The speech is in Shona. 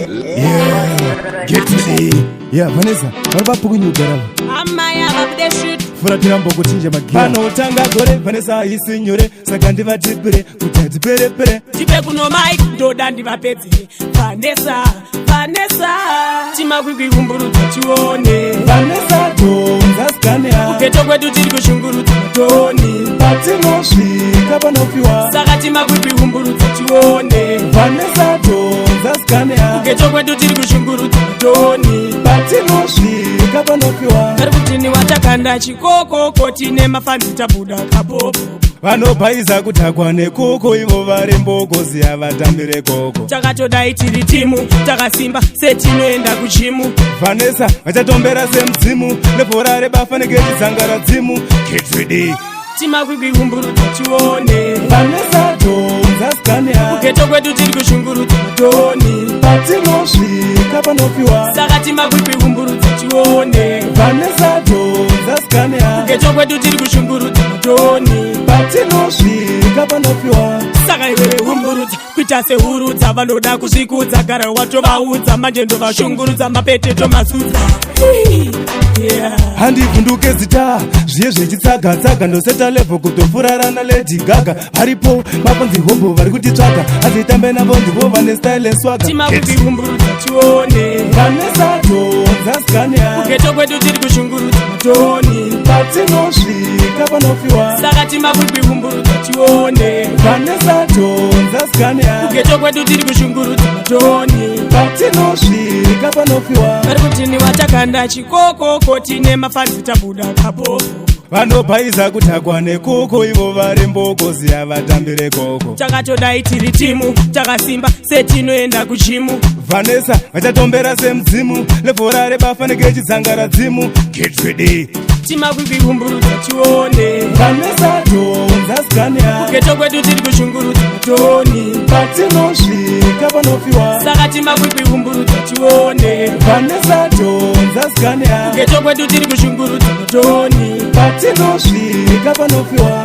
Yeah, get ready. Yeah, Vanessa, waba pukunyugara. Amaya babdeshit. Furatira mboko chinje magia. Pano utanga gore, Vanessa isinyore, saka ndiva tipire, kuti pere pere. Tipe kuno mic, ndoda ndiva pezi. Vanessa, tima kwikwi kumburudza chione. Vanessa tonza skania. Kuketo kwedu tiri kushungurudza matoni. Patinosvika panopiwa. Saka tima kwikwi kumburudza chione. Vanessa tonza skania. Kuketo kwedu tiri kushungurudza matoni. Patinosvika panopiwa. Kari kutini watakanda chikoko, kotine mafanzi tabuda kapopo. Vanobhaiza kutakwa nekoko, ivo vari mbokozi yavatambire koko. Takatodai tiri timu, takasimba setinoenda kuchimu. Vanessa vachatombera semudzimu, nebhora rebafa negechizangara dzimu. Get ready. Tima kwikwi kumburudza chione. Vanessa tonza skania. Kuketo kwedu tiri kushungurudza matoni. Patinosvika panopiwa. Saka tima kwikwi kumburudza chione. Vanessa tonza skania. Kuketo kwedu tiri kushungurudza matoni. Patinosvika panopiwa. Saka iwewe humburudza kuita sehurudza, vanoda kuzvikudza, gara watovaudza, manje ndovashungurudza, mapete tomazudza. Handivhunduke zita, zviye zvechitsaga-tsaga, ndoseta level kutofurarana Lady Gaga. Haripo mapanzi hombo vari kutitsvaga, azitambe navo ndivo vane style eswaga. Tima kuti humburudza chione. Vanessa tonza skania. Kuketo kwedu tiri kushungurudza matoni. Patinosvika panopiwa. Saka tima kuti humburudza chione. Vanessa tonza skania. Kuketo kwedu tiri kushungurudza matoni. Patinosvika panopiwa. Kari kutini watakanda chikoko, kotine mafanzi tabuda kapopo. Vanobhaiza kutakwa nekoko, ivo vari mbokozi yavatambire koko. Takatodai tiri timu, takasimba setinoenda kuchimu. Vanessa vachatombera semudzimu, nebhora rebafa negechizangara dzimu. Get ready. Tima kwikwi kumburudza chione. Vanessa tonza skania. Kuketo kwedu tiri kushungurudza matoni. Patinosvika panopiwa. Saka tima kwikwi kumburudza chione. Vanessa tonza skania. Kuketo kwedu tiri kushungurudza matoni. Patinosvika panopiwa.